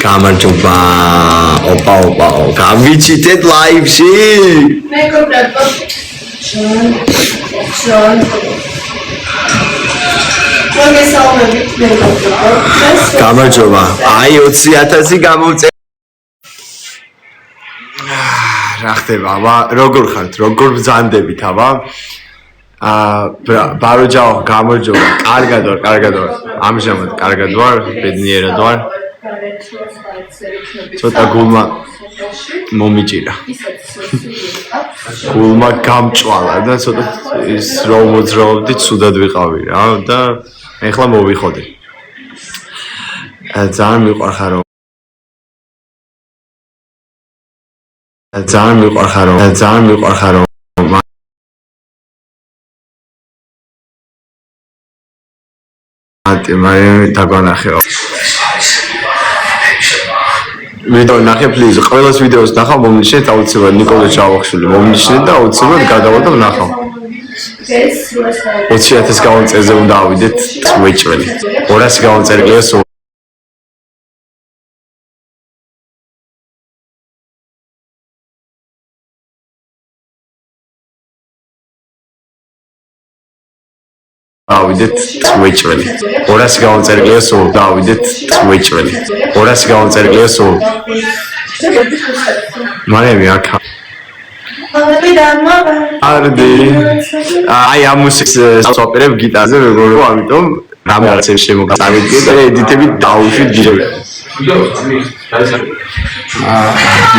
გამარჯობა. ოპა. გამიჩიტეთ ლაივში. მეგობრად, შენ. მოგესალმებით მეგობრებო. გამარჯობა. აი 20,000 გამოვწე. რა ხდება, როგორ ხართ, როგორ ბრძანდებით, აბა? ბაროჯაო, გამარჯობა. კარგად ვარ. ამჟამად კარგად ვარ, ბედნიერად ვარ. ცოტა გულმა მომიჭირა. გულმა გამჭვალა და ცოტა ის რო მოძრაობდი, ცუდად ვიყავი რა და ეხლა მოვიხოდე. ძალიან მიყვარხარ რომ მარტიმაი დაგვანახეო. ვიდეო ნახე პლიზ, ყველას ვიდეოს ნახავ, მომნიშნეთ აუცილებლად ნიკოლე ჩავახშული, მომნიშნეთ და აუცილებლად გადავალ და ვნახავ. 20,000 გამომწერზე უნდა ავიდეთ ვეჭველი. 200 გამომწერია სულ. ავიდეთ ვეჭველი. 200 გამომწერია სულ, დავიდეთ ვეჭველი. 200 გამომწერია სულ. მარიამი აქ არდი. აი ამ მუსიკას ვაპირებ გიტარაზე, მეგობრებო, ამიტომ რამეცებ შემოგაწევით და ედიტებით დავუშვით გირები.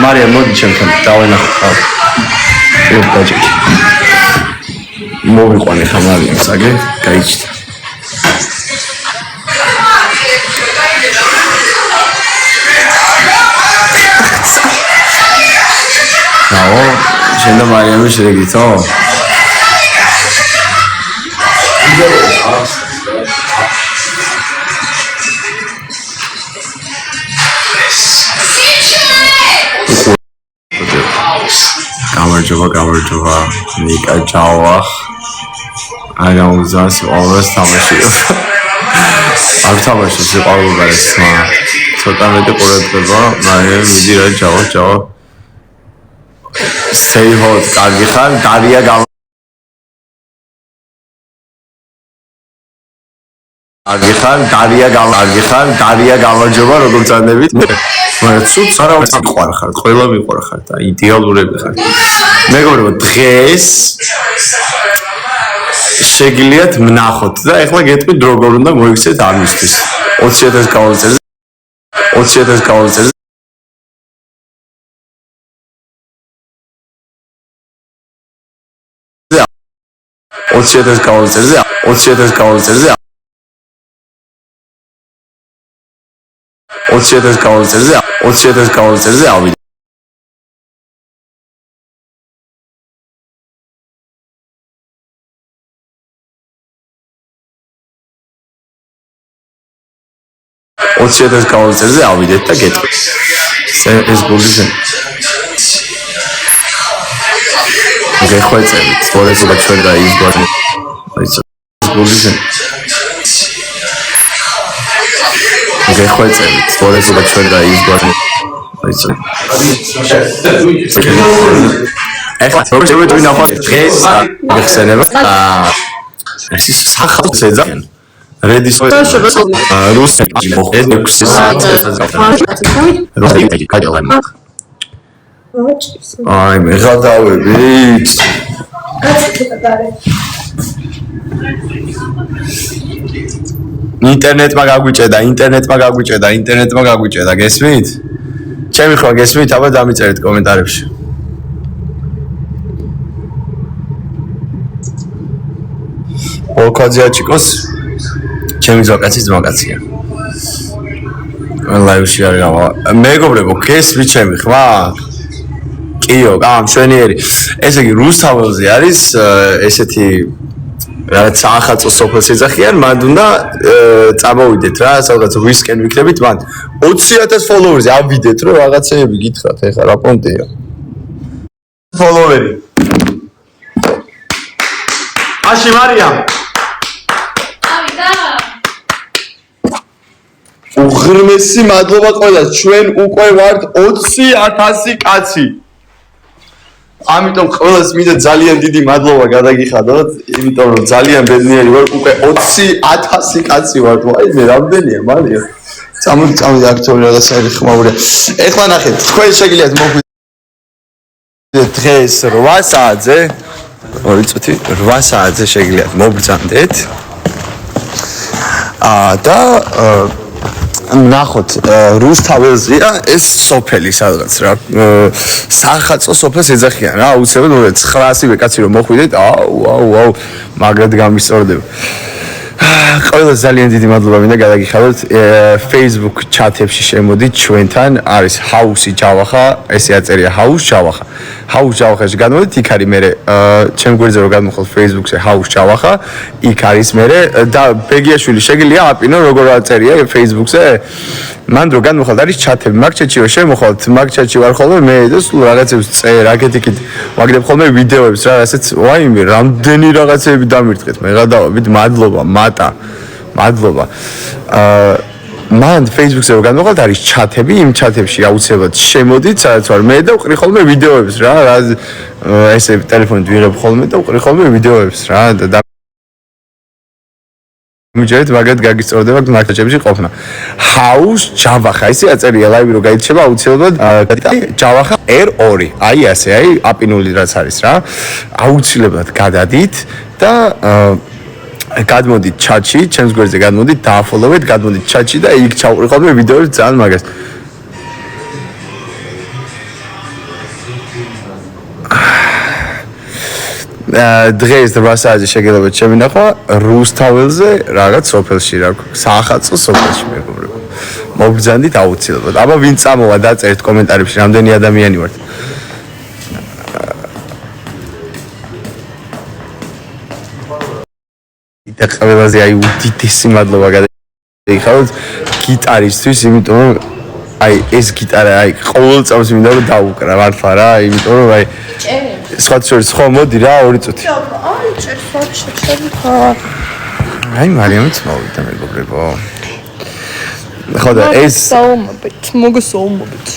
მარიამ მოდი ჩემთან დავენახავ. ოდაჭი. მოვიყვანე ხამარიამ საგე, გაიჩნდა. აო, შენ და მარიამი შეგიცო? გამარჯობა, ნიკა ჯავახ. არა უზას ყოველს თამაშია. არ თამაშობს სიყვარული ესმა. ცოტა მეტი ყურადღება, მაგრამ მიდი რა ჯავახ. Stay hot, კარგი ხარ? დარია გამარჯობა, როგორ წადებით? მაგრამ ცუდს არა ვიყარხარ, ყველა ვიყარხარ და იდეალურები ხარ. მეგობრებო, დღეს შეგიძლიათ ვნახოთ და ეხლა გეტყვით როგორ უნდა მოიქცეთ ამისთვის. 20,000 გამომწერზე 20,000 გამომწერზე 20,000 გამომწერზე 20,000 გამომწერზე 20,000 გამომწერზე 20,000 გამომწერზე ავიდე. გამომწერზე ავიდეთ და გეტყვით. ეს გულისენ. გეხვეწებით, თორეს გაჩვენ და ის გვარი. აიცო. გულისენ. გეხვეწებით, თორეს გაჩვენ და ის გვარი. აიცო. ეხლა პრობლემა ვინახავთ დღეს გეხსენება. ეს სახალხო ეძახიან. Redis რუსეთი მოხდექვსი რუსეთი კაჯალემ აი მე გადავებით ინტერნეტმა გაგვიჭედა გესმით? ჩემი ხო გესმით? აბა დამიწერეთ კომენტარებში. ოლქაძიაჩიკოს ჩემი ზვაკაცია. ლაივში არ გავა. მეგობრებო, გესმით ჩემი ხმა? კიო, მშვენიერი. ესე იგი რუსთაველზე არის ესეთი რაც ახალწო სოფელს ეძახიან, მანდ უნდა წამოვიდეთ რა, სადღაც ვისკენ ვიქნებით, მანდ 20,000 ფოლოვერზე ავიდეთ, რომ რაღაცეები გითხრათ, ეხლა რა პონტია. ფოლოვერი. აში მარიამ. უღრმესი მადლობა ყველას. ჩვენ უკვე ვართ 20,000 კაცი. ამიტომ ყველას მინდა ძალიან დიდი მადლობა გადაგიხადოთ, იმიტომ რომ ძალიან ბედნიერი ვარ, უკვე 20,000 კაცი ვართ. ვაიმე, რამდენია, მარია. წამოდი აქტორი რაღაცა ხმაურია. ეხლა ნახეთ, თქვენ შეგიძლიათ მოგვიდეთ დღეს 8 საათზე. 2 წუთი 8 საათზე შეგიძლიათ მობრძანდეთ. და ნახოთ რუსთაველზეა ეს სოფელი სადღაც რა სახალხო სოფელს ეძახიან რა აუცილებლად 900 კაცი რომ მოხვიდეთ აუ მაგრად გამისწორდება ყველა ძალიან დიდი მადლობა მინდა გადაგიხადოთ Facebook ჩატებში შემოდით ჩვენთან არის ჰაუსი ჯავახა ესე აწერია ჰაუს ჯავახა ჰაუს ჯავახაში გადმოდით იქ არის მე ჩემ გვერდზე რომ გადმოხვალ Facebook-ზე ჰაუს ჯავახა იქ არის მე და ბეგიაშვილი შეგიძლია აპინო როგორ აწერია Facebook-ზე მან რო გადმოხვალ არის ჩატები მაგ ჩატში რომ შემოხვალთ მაგ ჩატში ვარ ხოლმე მე და სულ რაღაცებს წერ აკეთიკით ვაგდებ ხოლმე ვიდეოებს რა ასეც ვაიმე რამდენი რაღაცები დამირწყეთ მე რა დავაბით მადლობა მადლობა მან Facebook-ზე რო გადმოხვალთ არის ჩატები იმ ჩატებში აუცილებლად შემოდით სადაც ვარ მე და ვყრი ხოლმე ვიდეოებს რა ესე ტელეფონით ვიღებ ხოლმე და ვყრი ხოლმე ვიდეოებს რა და მიჯერეთ მაგათ გაგისწორდება მარკეტებში ყოფნა ჰაუს ჯავახა ესე აწერია ლაივი რო გაიჩება აუცილებლად ჯავახა R2 აი ასე აი აპინული რაც არის რა აუცილებლად გადადით და გადმოდით ჩატში ჩემს გვერდზე გადმოდით დააფოლოვეთ გადმოდით ჩატში და იქ ჩავყრი ხოლმე ვიდეოებს ძალიან მაგას დღეს 8 საათზე შეგიძლიათ შემინახვა რუსთაველზე რაღაც სოფელში რა საახალწლო სოფელში მეგობრებო მოგბრძანდით აუცილებლად აბა ვინ წამოვა დაწერეთ კომენტარებში რამდენი ადამიანი ვართ და ყველაზე აი უდიდესი მადლობა გადაგიხადოთ გიტარისთვის იმიტომ რომ აი ეს გიტარა აი ყოველ წამს მინდა რომ დაუკრა მართლა რა იმიტომ რომ აი სხვა შორის ხო მოდი რა 2 წუთი აი წერს ვაფშე ხო აი მარიამიც მოვიდა მეგობრებო ხო და ეს მოგესალმებით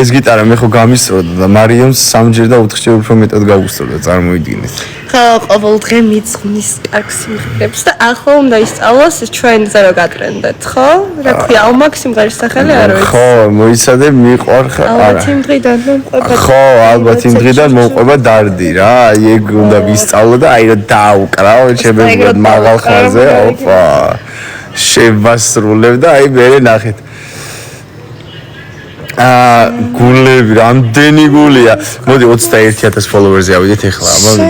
ეს გიტარა მე ხო გამისწორდა და მარიამს 3ჯერ და 4ჯერ უფრო მეტად გაუსწორდა წარმოიდგინეთ ხო ყოველ დღე მიძღვნის კარგ სიმღერებს და ახლა უნდა ისწავლოს ჩვენზე რო გატრენდეთ ხო რა ქვია ალმაკ სიმღერის სახელი არ ვიცი ხო მოიცადე მიყვარ ალბათ იმ დღიდან მომყვება ხო ალბათ იმ დღიდან მომყვება დარდი რა აი ეგ უნდა ვისწავლო და აი რა დაუკრავ შემეძლო მაღალ ხაზზე ოპა შევასრულებ და აი მე ნახეთ გულები რამდენი გულია მოდი 21000 ფოლოვერზე ავიდეთ ახლა მოდი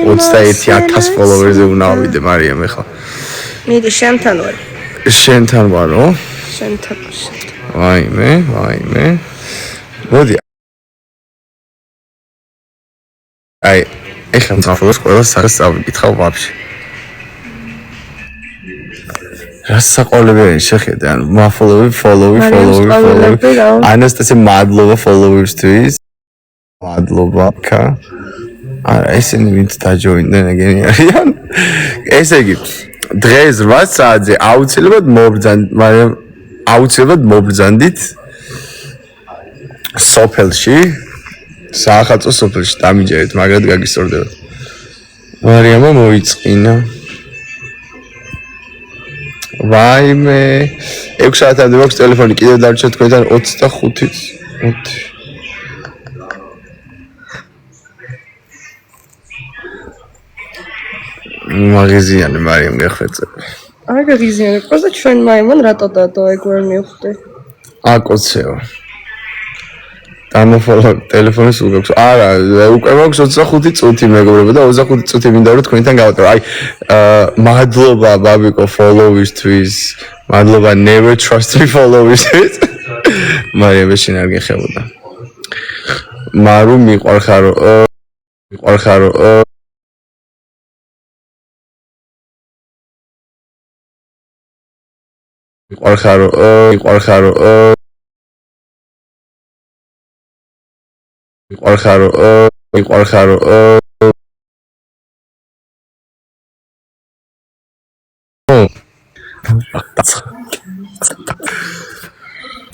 21000 ფოლოვერზე უნდა ავიდე მარიამ ახლა მიდი შენთან ვარ შენთან ვარო შენთან ვაიმე მოდი აი ახლა მწაფოს ყველა სახეს წავიკითხავ ვაფშე რასაყოლებიანი შეხედე ანუ follow ანასტასია მადლობა followers-თვის მადლობა კა არა ესენი ვინც დაჯოინდნენ ეგენი არიან ესე იგი დღეს 8 საათზე აუცილებლად მობრძანდით სოფელში საახალწლო სოფელში დამიჯერეთ მაგრად გაგისწორდება მარიამა მოიწყინა ვაიმე 6 საათამდე მაქვს ტელეფონი კიდევ დარჩა თქვენთან 25-ით მაგაზიანი მარიამ გეხვეწები არ გაგიზიანებ ყოს და ჩვენ მაიმან რატო დადო ეგ ვერ მივხვდი აკოცეო დამოფოლო ტელეფონის უგებს არა უკვე მაქვს 25 წუთი მეგობრებო და 25 წუთი მინდა რომ თქვენთან გავატარო აი მადლობა ბაბიკო followers-თვის მადლობა never trust me followers-თვის მარიამ შენ არ გეხებოდა მარუ მიყვარხარო მიყვარხარო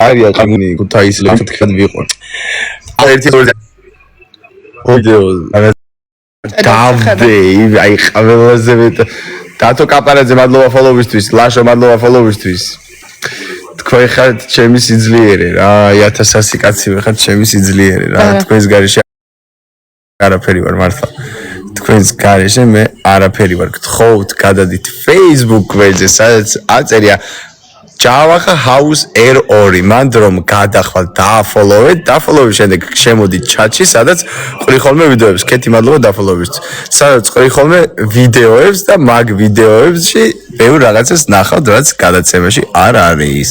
არია ყამუნი ქუთაისლებს თქვენ ვიყო. ერთი ვიდეო დავდე აი ყველაზე დათო კაპარაძე მადლობა ფოლოვისთვის, ლაშო მადლობა ფოლოვისთვის. თქვენ ხართ ჩემი სიძლიერე რა, 1100 კაცი ხართ ჩემი სიძლიერე რა, თქვენს გარეშე არაფერი ვარ მართლა. თქვენს გარეშე მე არაფერი ვარ. გთხოვთ გადადით Facebook გვერდზე, სადაც აწერია Java House Air 2. მან რომ გადახვალთ, დააფოლოვეთ, დაფოლოვის შემდეგ შემოდით ჩატში, სადაც ყრი ხოლმე ვიდეოებს. კეთი მადლობა დაფოლოვისთვის. სადაც ყრი ხოლმე ვიდეოებს და მაგ ვიდეოებში ბევრ რაღაცას ნახავთ, რაც გადაცემაში არ არის.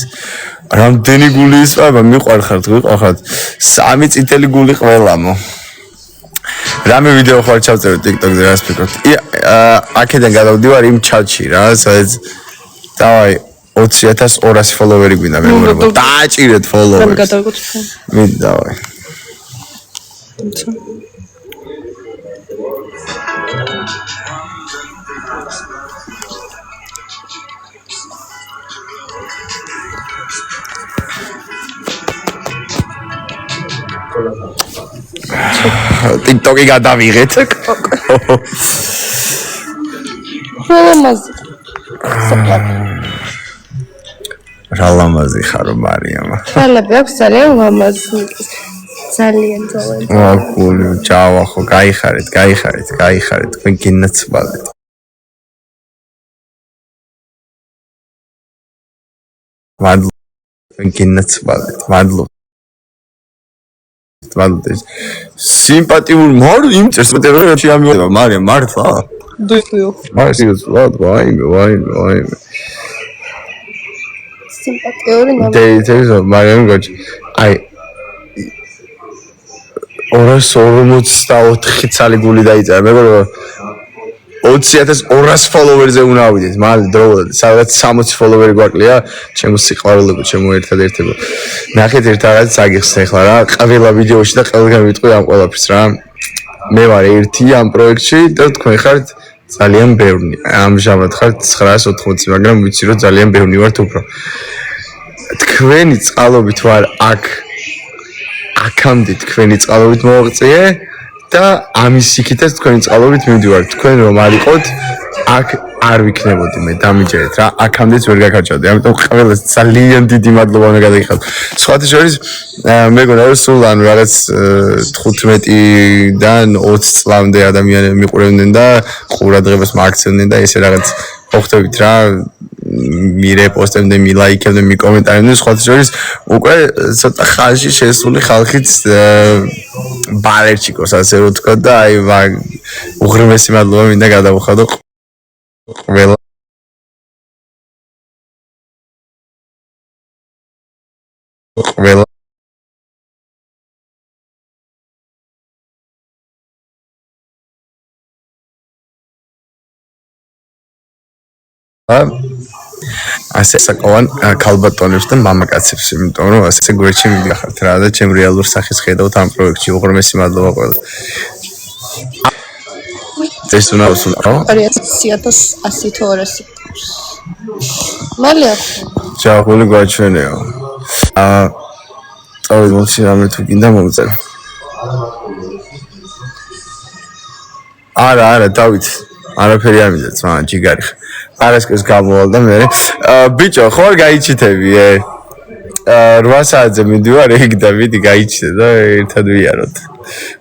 რამდენი გული ისვება, მიყვარხართ, ვიყვარხართ. 3 წითელი გული ყველამო. რამე ვიდეო ხარ ჩავწერე TikTok-ზე, რას ფიქრობთ? აქედან გადავდივარ იმ ჩატში რა, სადაც დავაი 20200 ფოლოვერი გვინდა მე მეგობრებო. დააჭირეთ ფოლოვერს. რა გადავიკეთე? მით დავაი. TikTok-ი გადავიღეთ. რა ლამაზი ხარო მარიამა. ხალები აქვს ძალიან ლამაზი. ძალიან ძალიან. ვაკული ჯავა ხო, გაიხარეთ. თქვენ გინაცვალეთ. მადლობა. თქვენ გინაცვალეთ. მადლობა. სიმპათიურ მარ იმ წერს ამივა მარია მართლა დუიო მარიოს ვაიმე სიმპათიური დეიტეს მარიამ გოჩი აი 244 წალი გული დაიწერა მეგობრებო 20200 ფოლოვერზე უნდა ავიდეთ მალე დროულად სადაც 60 ფოლოვერი გვაკლია ჩემო სიყვარულებო ჩემო ერთადერთებო ნახეთ ერთ რაღაც აგიხსნა ახლა რა ყველა ვიდეოში და ყველგან ვიტყვი ამ ყველაფერს რა მე ვარ ერთი ამ პროექტში და თქვენ ხართ ძალიან ბევრი ამჟამად ხართ 980 მაგრამ ვიცი რომ ძალიან ბევრი ვართ უფრო თქვენი წყალობით ვარ აქამდე თქვენი წყალობით მოვაღწიე და ამის იქითაც თქვენი წყალობით მივდივარ თქვენ რომ არ იყოთ აქ არ ვიქნებოდი მე დამიჯერეთ რა აქამდეც ვერ გაკარჭავდი ამიტომ ყველას ძალიან დიდი მადლობა უნდა გადაგიხადო სხვათა შორის მეგონა რომ სულ ანუ რაღაც 15-დან 20 წლამდე ადამიანები მიყურებდნენ და ყურადღებას მააქცევდნენ და ესე რაღაც მოხდებით რა მირეპოსტებდნენ, მილაიქებდნენ, მიკომენტარებდნენ, სხვათა შორის უკვე ცოტა ხანში შესული ხალხით ბალერჩიკოს ასე რომ თქვა და აი უღრმესი მადლობა მინდა გადავუხადო ყველა ასე საკოვან ქალბატონებს და მამაკაცებს იმიტომ რომ ასე გვერდში მიდიხართ რა და ჩემ რეალურ სახეს ხედავთ ამ პროექტში უღრმესი მადლობა ყველა ეს უნდა ვსულო 3100 მალე ჩაახული გვაჩვენეო წავიდ მოსი რამე თუ გინდა მომწერე არა დავით არაფერი არ მიდაც მაგრამ ჯიგარი ხარ არასკეს გამოვალ და მე ბიჭო ხო არ გაიჩიტები 8 საათზე მიდივარ ეგ და ვიდი გაიჩიტე და ერთად ვიაროთ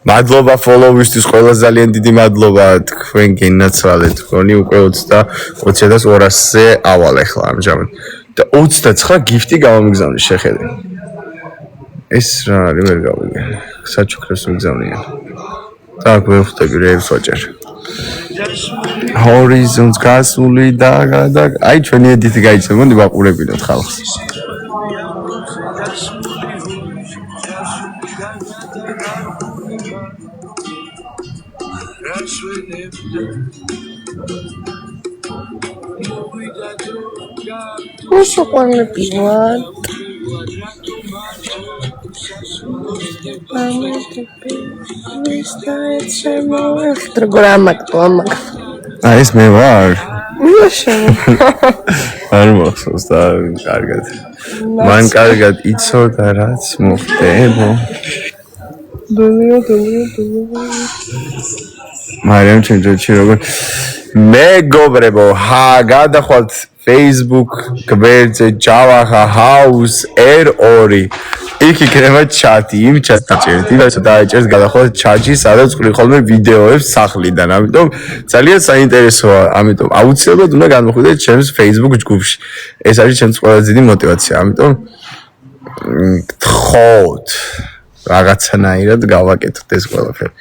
მადლობა ფოლოვისთვის ყველა ძალიან დიდი მადლობა თქვენ გენაცვალეთ თქვენი უკვე 20200-ზე ავალ ახლა ამჟამად და 29 გიფტი გამომიგზავნე შეხედე ეს რა არის ვერ გავიგე საჩუქრებს მიგზავნიან და აქ ვერ ხვდები რეებს ვაჭერ Horizons გასული და აი ჩვენი ედიტი გაიჩნდა მოდი ვაყურებინოთ ხალხს უშუყვანები ვარ როგორ ამაკტო ეს მე ვარ არ მოხსოვს და კარგად. მან კარგად იცოდა რაც მოხდება. მარიამ ჩენჯოჩი როგორ მეგობრებო, გადახვალთ Facebook გვერდზე ჯავახა house R2 იქ იქნება ჩატი, იმ ჩატს დაჭერთ, იმასაც დაიჭერთ გადახვალთ ჩატში, სადაც ყრი ხოლმე ვიდეოებს სახლიდან, ამიტომ ძალიან საინტერესოა, ამიტომ აუცილებლად უნდა განმოხვიდეთ ჩემს Facebook ჯგუფში. ეს არის ჩემს ყველაზე დიდი мотиваცია, ამიტომ გთხოვთ რაღაცანაირად გავაკეთოთ ეს ყველაფერი.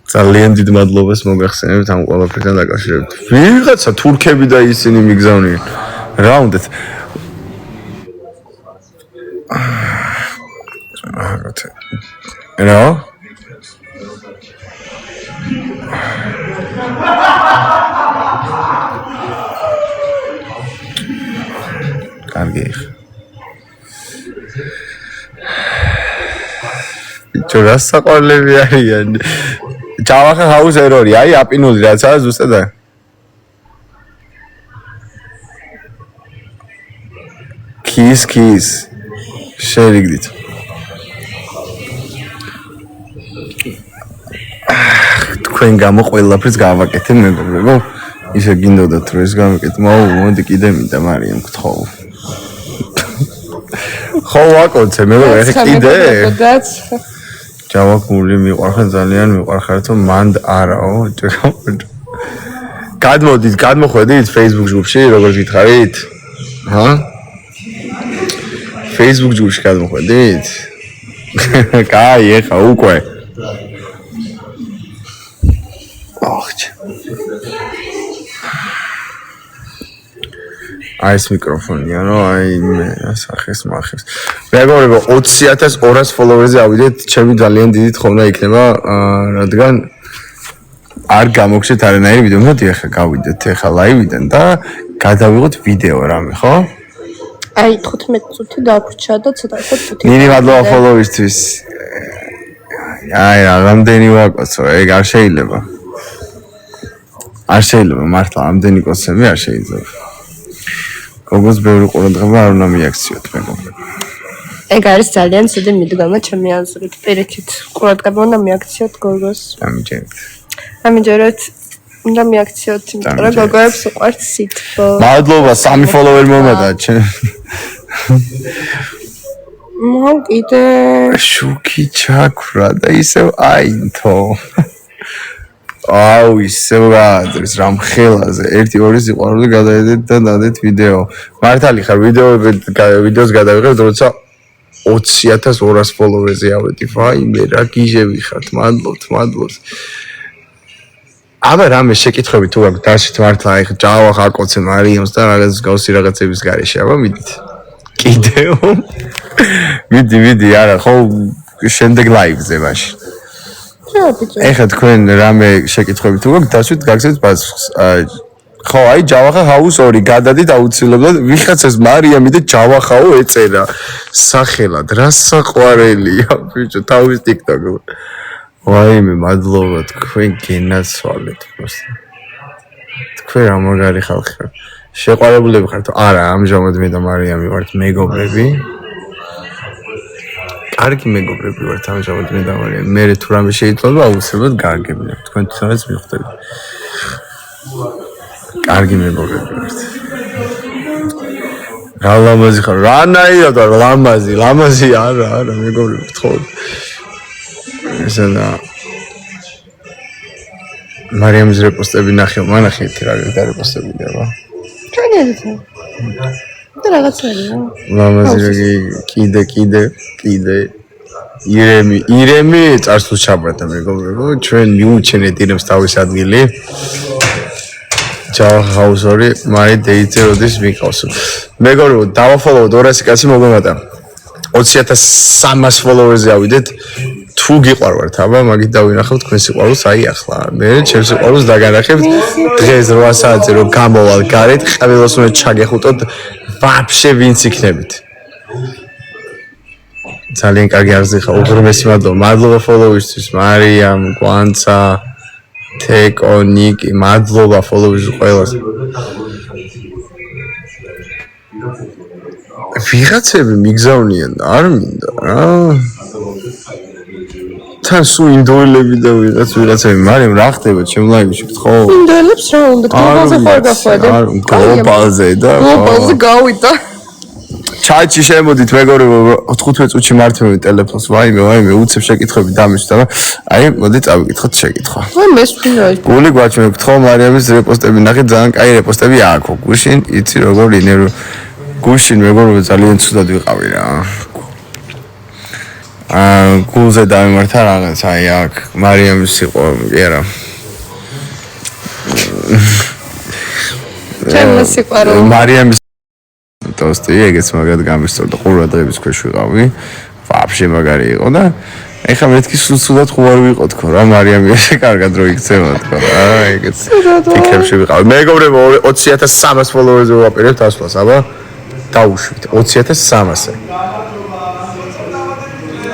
ძალიან დიდ მადლობას მოგახსენებთ ამ ყველაფერთან დაკავშირებით. ვიღაცა თურქები და ისინი მიგზავნიან. რა უნდათ? რა? კარგი. ბიჭო, რა საყვარლები არიან? ჯავახა ჰაუს ერორი, აი აპინული რაცა ზუსტად. ქის შერიგდით. თქვენ გამო ყველაფერს გავაკეთე მეგობრებო. ისე გინდოდათ რომ ეს გავაკეთე, მოდი კიდე მინდა მარიამ გთხოვ. ხო ვაკოცე მეგობრებო, ეხა კიდე. ჯავახული მიყვარხარ ძალიან მიყვარხარ თუ მანდ არაო გადმოხვედით Facebook ჯგუფში როგორ გითხარით? Facebook ჯგუფში გადმოხვედით? კაი, ეხა უკვე. აი ეს მიკროფონია, რომ აი მე ასახეს მახეს. მეგობრებო, 20,200 ფოლოვერზე ავიდეთ, ჩემი ძალიან დიდი თხოვნა იქნება, რადგან არ გამოგჩეთ არანაირი ვიდეო. მოდი ახლა გავიდეთ ახლა ლაივიდან და გადავიღოთ ვიდეო რამე, ხო? აი 15 წუთი დაგვჭა და ცოტა წუთი. მინი მადლობა ფოლოვერსთვის. აი რამდენი ვაკოცო, ეგ არ შეიძლება. არ შეიძლება მართლა ამდენი კოცები არ შეიძლება. გოგოს ბევრი ყურადღება არ უნდა მიაქციოთ მეგობრებო. ეგ არის ძალიან ცუდი მიდგომა ჩემი აზრით. პირიქით ყურადღება უნდა მიაქციოთ გოგოს. ამიჯერეთ უნდა მიაქციოთ, იმიტომ რომ გოგოებს უყვართ სითბო. მადლობა, 3 ფოლოვერი მომატა ჩემ. მოგიდე შუქი ჩაქრა და ისევ აინთო. აუ ისევ გააძრის რამ ხელაზე 1-2 სიყვარული გადაედეთ და დადეთ ვიდეო. მართალი ხარ ვიდეოს გადავიღებთ როცა 20,200 ფოლოვერზე ავედი. ვაიმე რა გიჟები ხართ, მადლობთ. აბა რამე შეკითხვები თუ გაქვთ დაშით მართლა აი ჯავახ აკოცე მარიამს და რაღაც გავსი რაღაცების გარეშე, აბა მიდით. კიდევ მიდი არა ხო შემდეგ ლაივზე მაშინ. ეხლა თქვენ რამე შეკითხვები თუ გაქვთ დაშით გაგზეთ პასუხს. ხო აი ჯავახა ჰაუს 2 გადადით აუცილებლად ვიხაცას მარიამი და ჯავახაო ეწერა სახელად რა საყვარელია ბიჭო თავის TikTok-ზე. ვაიმე მადლობა თქვენ გენაცვალეთ просто. თქვენ რა მაგარი ხალხი ხართ. შეყვარებულები ხართ? არა, ამჟამად მე და მარიამი ვართ მეგობრები. კარგი მეგობრები ვართ ამჟამად მე და მარიამი. მე თუ რამე შეიძლება აუცილებლად გააგებინებ. თქვენ თვითონაც მიხვდებით. კარგი მეგობრები ვართ. რა ლამაზი ხარ? რანაირად ვარ ლამაზი არა მეგობრები გთხოვთ. ესენა მარიამის რეპოსტები ნახე, მანახეთ რა რეპოსტები დავა. ჩაგეძა. და რაღაცაა. ლამაზი კიდე ირემი წარსულს ჩაბრატა მეგობრებო, ჩვენ მიუჩენეთ ირემს თავის ადგილი. ჯავახაუს 2 მარი დეიძე როდის მიყავს. მეგობრებო, დავაფოლოვოთ 200 კაცი მოგემატა. 20,300 ფოლოვერზე ავიდეთ. თუ გიყვარვართ, აბა მაგით დავინახავთ თქვენ სიყვარულს აი ახლა. მე ჩემს სიყვარულს დაგანახებთ დღეს 8 საათზე რომ გამოვალ გარეთ, ყველას უნდა ჩაგეხუტოთ ვაფშე ვინც იქნებით. ძალიან კარგი არზი ხარ, უღრმესი მადლობა. მადლობა ფოლოვერსთვის, მარიამ, კვანცა, Teconic, მადლობა follow-ის ყველას. ვიღაცები მიგზავნიან და არ მინდა რა. თან სულ ინდოელები და ვიღაცები, მაგრამ რა ხდება ჩემ ლაივში ხო? ინდოელებს რა უნდა გლობალზე ხარ გახვედე? გლობალზე და გლობალზე გავიდა. ჩატში შემოდით მეგობრებო 15 წუთში მართმევი ტელეფონს ვაიმე უცებ შეკითხები დამისვდა და აი მოდი წავიკითხოთ შეკითხვა მესვინოი გული გვაჩვენებთ ხო მარიამის რეპოსტები ნახეთ ძალიან კაი რეპოსტები აქვს გუშინ იცი როგორ ინერო გუშინ მეგობრებო ძალიან ცუდად ვიყავი რა გულზე დავიმართა რაღაც აი აქ მარიამის იყო ერა ჩემო სიყვარული მარიამის Tosti, ეგეც მაგად გამისწორდა ყურადღების ქვეშ ვიყავი. ვაფშე მაგარი იყო და ეხლა მეთქი სულსუდად ხوار ვიყო თქო რა მარიამი ესე კარგად რო იქცევა თქო რა ეგეც ფიქრებში ვიყავი. მეგობრებო 20300 ფოლოვერზე ვაპირებთ ასვლას, აბა დაუშვით 20300-ე.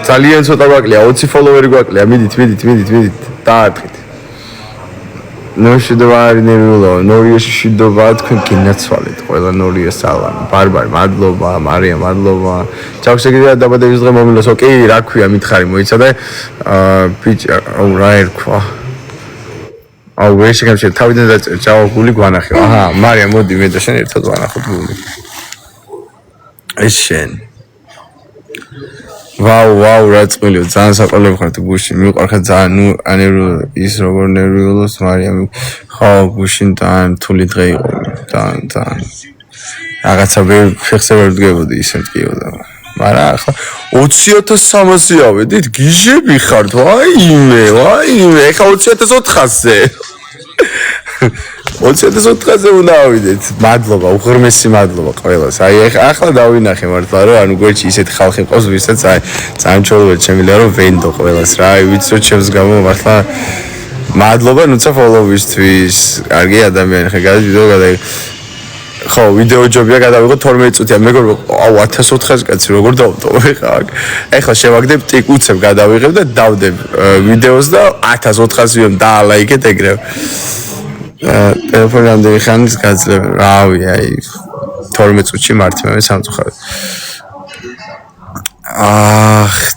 ძალიან ცოტა გვაკლია 20 ფოლოვერი გვაკლია. მიდით დაარტყით. ნოშიდობა არინერულო, ნორიაში შიდობა თქვენ გინაცვალეთ, ყველა ნორია სალამი, ბარბარი, მადლობა, მარია, მადლობა. ჩავშეგიძლია დაბადების დღე მომილოს, ოკეი, რა ქვია, მითხარი, მოიცადე. ბიჭი, აუ რა ერქვა. აუ ვერ შეგამჩნევ, თავიდან დაწერე, ჩავა გული გვანახე. აჰა, მარია, მოდი მე და შენ ერთად ვანახოთ გული. ეს შენ. ვაუ რა წმილი ძალიან საყოლები ხართ გუშინ მიყვარხარ ძალიან ნუ ანერვიულ ის როგორ ნერვიულობს მარიამი ხო გუშინ ძალიან თული დღე იყო ძალიან რაღაცა ფეხზე ვერ ვდგებოდი ისე მткиოდა მაგრამ ახლა 20300 ავედით გიჟები ხართ ვაიმე ახლა 20400-ზე 20400-ზე უნდა ავიდეთ. მადლობა, უღრმესი მადლობა ყველას. აი ახლა დავინახე მართლა რომ ანუ გვერდში ისეთი ხალხი ყავს, ვისაც აი ძალიან ჩოლოვეთ შემიძლია რომ ვენდო ყველას რა. აი ვიცი რომ ჩემს გამო მართლა მადლობა ნუცა ფოლოვისთვის. კარგი ადამიანი ხე გადავიდო ხო ვიდეო ჯობია გადავიღო 12 წუთია მეგობრებო აუ 1400 კაცი როგორ დავტოვე ხა ეხლა შევაგდებ ტიკ უცებ გადავიღებ და დავდებ ვიდეოს და 1400-იან დაალაიქეთ ეგრევე ტელეფონი ამდენი ხანის გაძლევ რავი აი 12 წუთში მართმევი სამწუხაროდ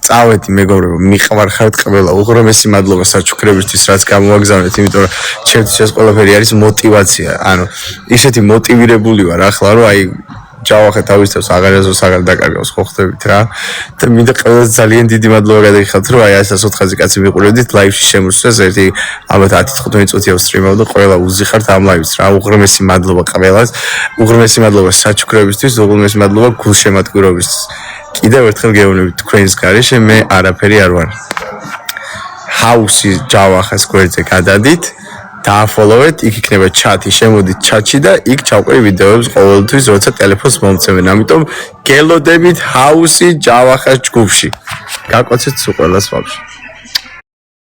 წავედი მეგობრებო მიყვარხართ ყველა უღრმესი მადლობა საჩუქრებისთვის რაც გამოვაგზავნეთ იმიტომ რომ ჩემთვის ეს ყველაფერი არის мотиваცია ანუ ისეთი мотивირებული ვარ ახლა რომ აი ჯავახე თავის თავს აღარაზოს აღარ დაკარგავს ხო ხდებით რა და მინდა ყველას ძალიან დიდი მადლობა გადაგიხადოთ რომ აი 104 კაცი მიყურებდით ლაივში შემოსვლას ერთი ალბათ 10-15 წუთია ვსტრიმავ და ყველა უზიხართ ამ ლაივს რა უღრმესი მადლობა ყველას უღრმესი მადლობა საჩუქრებისთვის უღრმესი მადლობა გულშემატკივრობისთვის კიდევ ერთხელ გეუბნებით თქვენს გარეშე მე არაფერი არ ვარ. ჰაუსი ჯავახას გვერდზე გადადით, დააფოლოვეთ, იქ იქნება ჩატი, შემოდით ჩატში და იქ ჩავყრი ვიდეოებს ყოველთვის, როცა ტელეფონს მომცემენ. ამიტომ გელოდებით ჰაუსი ჯავახას ჯგუფში. გაკოცეთ სულ ყველას ვაფშე.